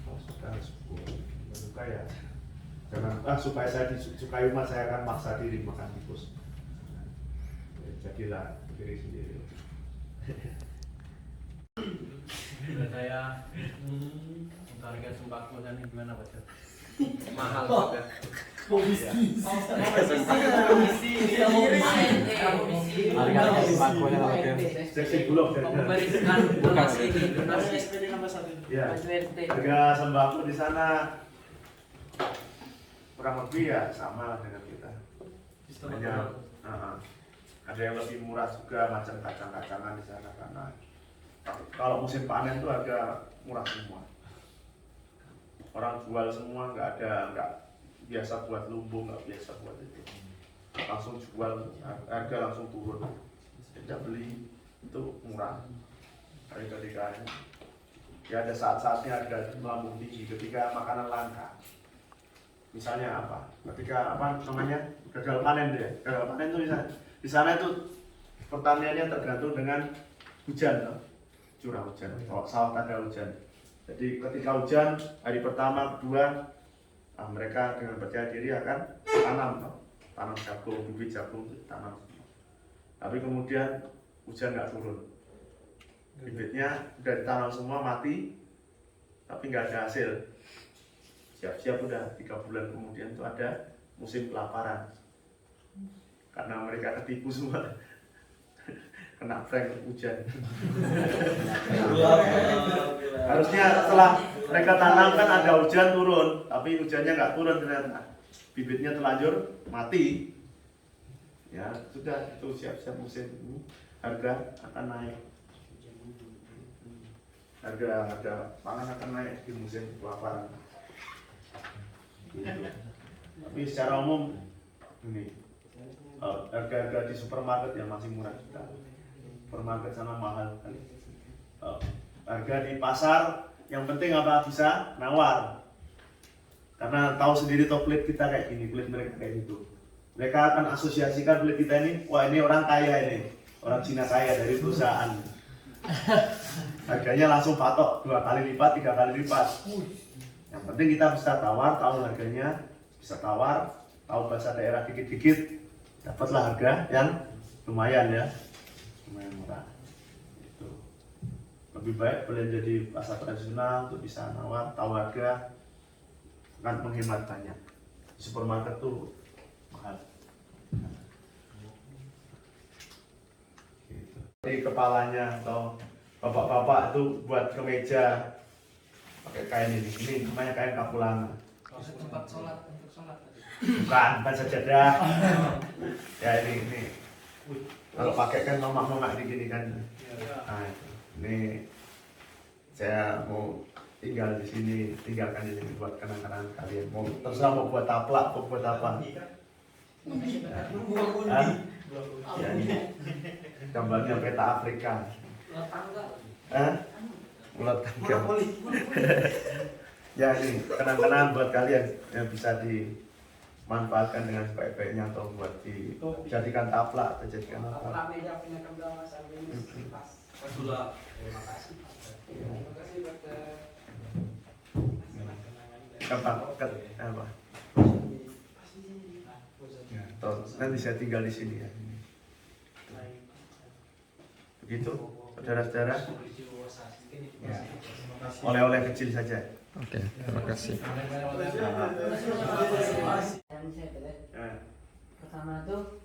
Kalau suka suka ya jangan supaya saya disukai umat, saya akan maksa diri makan tikus. Jadilah diri sendiri. Saya harga sembako dan gimana Pak? Mahal Pak. Harga sembako-nya Pak. Seksi bulog memberikan donasi ya. Harga sembako di sana kurang lebih ya sama dengan kita. Hanya ada yang lebih murah juga, macam kacang-kacangan di sana, karena kalau musim panen itu harga murah semua. Orang jual semua, nggak biasa buat lumbung, nggak biasa buat itu. Langsung jual, harga langsung turun. Kita beli itu murah. Tapi ketika ya ada saat-saatnya ada melambung tinggi ketika makanan langka. Misalnya apa? Ketika apa namanya gagal panen ya. Gagal panen itu di sana itu pertaniannya tergantung dengan hujan, curah hujan. Kalau sawah ada hujan. Jadi ketika hujan hari pertama, kedua, mereka dengan percaya diri akan tanam jagung, bibit jagung tanam. Tapi kemudian hujan nggak turun. Bibitnya udah ditanam semua mati, tapi nggak ada hasil. Siap-siap udah 3 bulan kemudian itu ada musim kelaparan. Karena mereka ketipu semua, kena prank hujan. Harusnya setelah mereka tanam kan ada hujan turun, tapi hujannya nggak turun ternyata. Bibitnya terlanjur mati. Ya sudah itu siap-siap musim ini harga akan naik. Harga pangan akan naik di musim kelaparan. Gitu. Tapi secara umum ini harga-harga di supermarket yang masih murah kita. Supermarket sana mahal kali. Harga di pasar yang penting apa bisa nawar. Karena tahu sendiri top plate kita kayak gini, plate mereka kayak gitu. Mereka akan asosiasikan plate kita ini, wah ini orang kaya ini, orang Cina kaya dari perusahaan. Harganya langsung patok 2 kali lipat, 3 kali lipat. Yang penting kita bisa tawar, tahu harganya, bisa tawar, tahu bahasa daerah dikit-dikit, dapatlah harga yang lumayan ya, lumayan murah. Itu lebih baik belanja di pasar tradisional untuk bisa nawar, tahu harga, kan menghemat banyak. Di supermarket tuh mahal. Gitu. Jadi kepalanya atau bapak-bapak itu buat kemeja pakai kain ini namanya kain kapulana. Tempat sholat untuk sholat. Bukan sajadah. Ya ini kalau pakai kan mamak-mamak gini kan. Nah, ini saya mau tinggal di sini, tinggalkan di sini buat kenang-kenangan kalian. Mau terserah mau buat taplak, mau buat apa. Ya ini gambarnya peta Afrika. Ulat tangga. Ya ini kenang-kenangan buat kalian yang bisa dimanfaatkan dengan sebaik-baiknya atau buat dijadikan taplak atau jadikan apa. Sudah. Terima kasih Apa? Nanti saya tinggal di sini ya. Begitu, saudara-saudara. Ya. Oleh-oleh kecil saja. Oke, terima kasih. Pertama tuh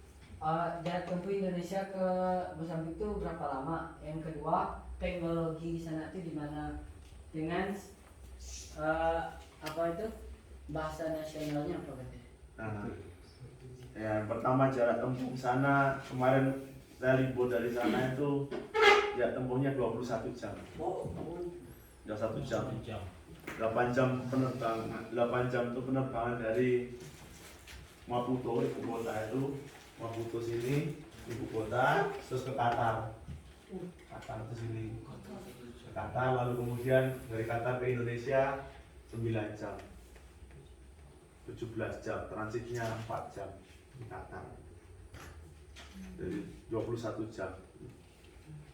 jarak tempuh Indonesia ke Mozambik itu berapa lama? Yang kedua, teknologi di sana itu gimana? Dengan apa itu bahasa nasionalnya apa berarti? Ya, pertama jarak tempuh sana kemarin saya libur dari sana itu ya tempuhnya 21 jam. Ya 1 jam. 8 jam penerbangan. 8 jam itu penerbangan dari Maputo, ibu kota itu. Maputo sini, ibu kota, terus ke Qatar. Qatar ke sini. Ke Qatar, lalu kemudian dari Qatar ke Indonesia 9 jam. 17 jam, transitnya 4 jam di Qatar. Jadi 21 jam.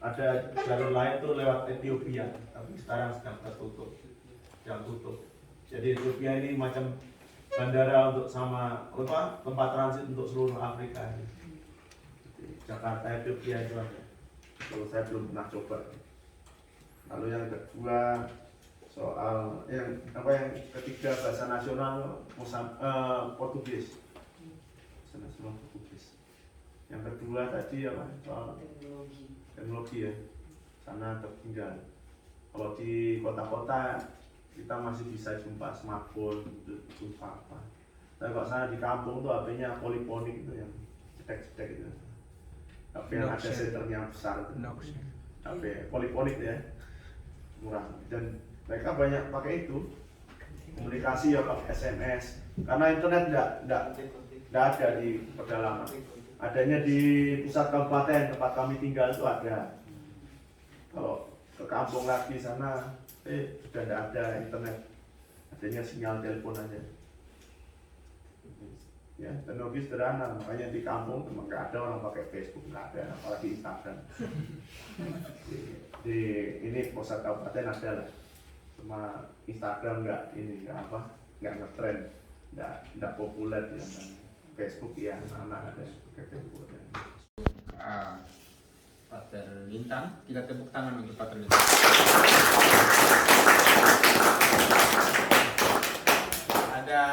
Ada jalur lain tuh lewat Ethiopia, tapi sekarang sedang tertutup, yang tutup. Jadi Ethiopia ini macam bandara untuk sama apa tempat transit untuk seluruh Afrika. Jakarta Ethiopia itu ada. Kalau saya belum pernah coba. Lalu yang kedua soal yang ketiga bahasa nasional Portugis. Bahasa nasional Portugis. Yang kedua tadi apa soal teknologi ya, sana tertinggal. Kalau di kota-kota kita masih bisa jumpa smartphone, jumpa apa. Tapi kalau sana di kampung tuh HP-nya poliponik itu yang cetek-cetek itu. HP yang ada senternya besar itu. HP poliponik ya, murah. Dan mereka banyak pakai itu. Komunikasi ya pakai SMS. Karena internet enggak ada di pedalaman. Adanya di pusat kabupaten tempat kami tinggal itu ada. Kalau ke kampung lagi sana, sudah tidak ada internet, adanya sinyal telepon aja. Ya, teknologi sederhana, makanya di kampung memang nggak ada orang pakai Facebook, nggak ada, apalagi Instagram. di ini pusat kabupaten ada lah, cuma Instagram nggak ngetrend, nggak populer ya. Facebook ya, anak ada pakai Facebook. Pater Lintang, kita tepuk tangan untuk Pater Lintang. Ada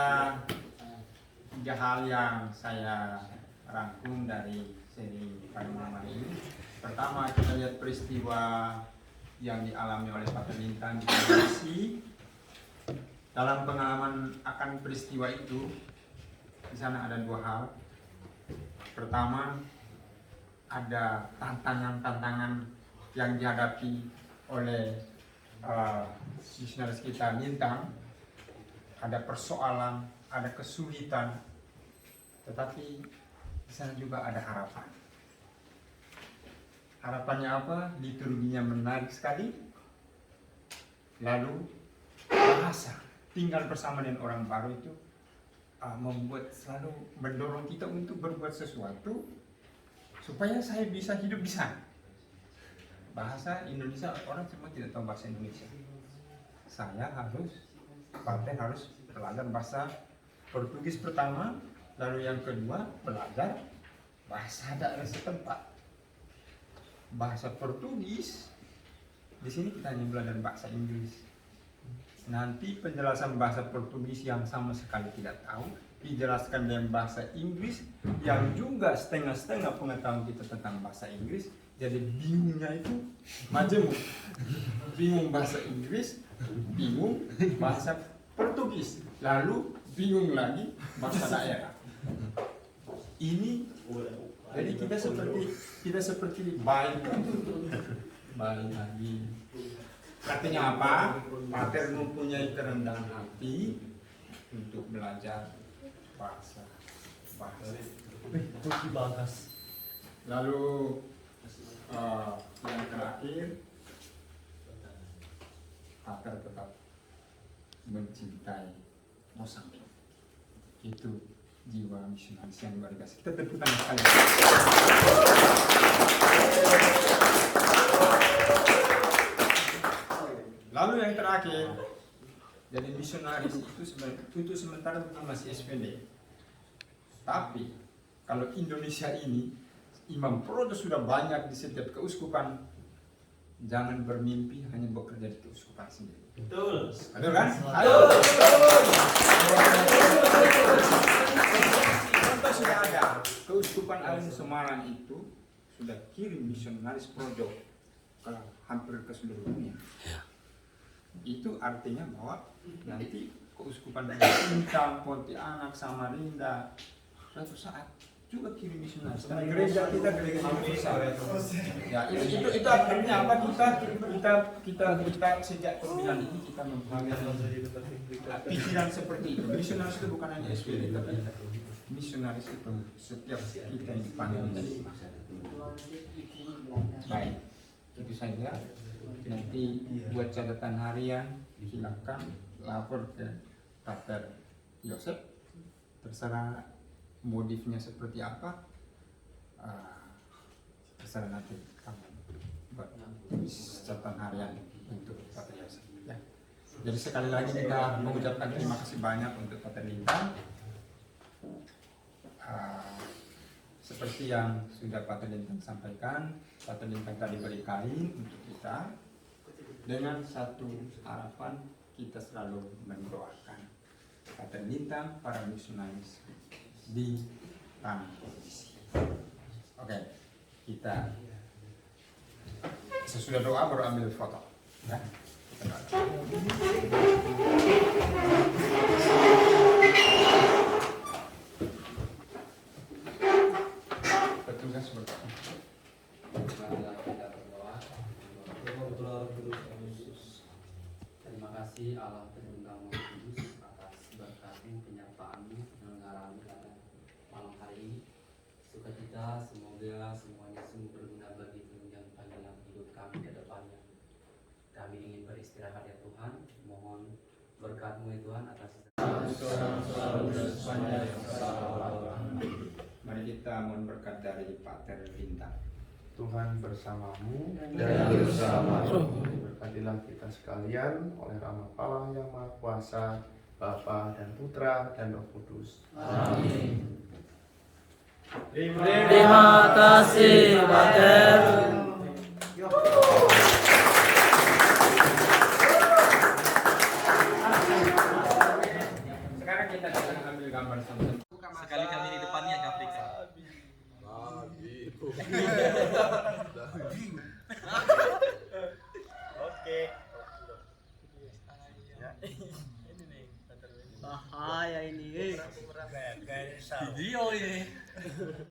3 hal yang saya rangkum dari seri panorama ini. Pertama, kita lihat peristiwa yang dialami oleh Pater Lintang di Sulawesi. Dalam pengalaman akan peristiwa itu, di sana ada 2 hal. Pertama, ada tantangan-tantangan yang dihadapi oleh misionaris kita Lintang. Ada persoalan, ada kesulitan, tetapi di sana juga ada harapan. Harapannya apa? Liturginya menarik sekali. Lalu bahasa, tinggal bersama dengan orang baru itu membuat selalu mendorong kita untuk berbuat sesuatu supaya saya bisa hidup di sana. Bahasa Indonesia, orang semua tidak tahu bahasa Indonesia. Saya harus belajar bahasa Portugis pertama, lalu yang kedua belajar bahasa daerah setempat. Bahasa Portugis, di sini kita hanya belajar bahasa Inggris. Nanti penjelasan bahasa Portugis yang sama sekali tidak tahu, dijelaskan dengan bahasa Inggris yang juga setengah-setengah pengetahuan kita tentang bahasa Inggris. Jadi bingungnya itu majemuk. Bingung bahasa Inggris, bingung bahasa Portugis, lalu bingung lagi bahasa daerah. Ini jadi kita seperti bayi lagi. Artinya apa? Pater mempunyai kerendahan hati untuk belajar bahasa. Lalu yang terakhir, Pater tetap mencintai Mozambik. Itu jiwa misionaris yang luar biasa. Kita tepuk tangan sekali. Lalu yang terakhir, jadi misionaris itu untuk sementara masih SPD. Tapi kalau Indonesia ini imam prodo sudah banyak di setiap keuskupan, jangan bermimpi hanya bekerja di keuskupan sendiri. Betul. Betul kan? Ayo. Contoh sudah ada. Keuskupan Agung Semarang itu sudah kirim misionaris projo ke hampir ke seluruh dunia. Itu artinya bahwa nanti keuskupan Bintang, Pontianak, Samarinda suatu saat juga kirim misionaris. Karena gereja kita gereja besar. Ya, itu artinya apa? Kita sejak pemilihan ini kita mempunyai pikiran seperti itu. Misionaris itu bukan hanya SPD, tapi misionaris itu setiap kita yang dipanggil. Baik, itu saja. Nanti buat catatan harian, silakan lapor ke Pater Yosef. Terserah modifnya seperti apa, terserah nanti kamu buat catatan harian untuk Pater Yosef. Ya. Jadi sekali lagi kita mengucapkan terima kasih banyak untuk Pater Lintang. Seperti yang sudah Pater Lintang sampaikan, Pater Lintang tadi beri kain untuk kita dengan satu harapan, kita selalu mendoakan Pater Lintang, para misionaris di tanah Indonesia. Oke, kita sesudah doa baru ambil foto. Ya. Petugas berdoa. Terima kasih Allah Tritunggal Maha Kudus atas berkat-Mu, penyertaan-Mu, penyelenggaraan pada malam hari ini. Sukacita semoga semuanya sungguh berguna bagi penunjang panjang hidup kami ke depannya. istirahat ya Tuhan. Mohon berkat-Mu ya Tuhan atas Mari kita mohon berkat dari Pater Bintang. Tuhan bersamamu dan bersamamu. Berkatilah kita sekalian oleh rahmat Allah yang Maha Kuasa, Bapa dan Putra dan Roh Kudus. Terima kasih, Pater.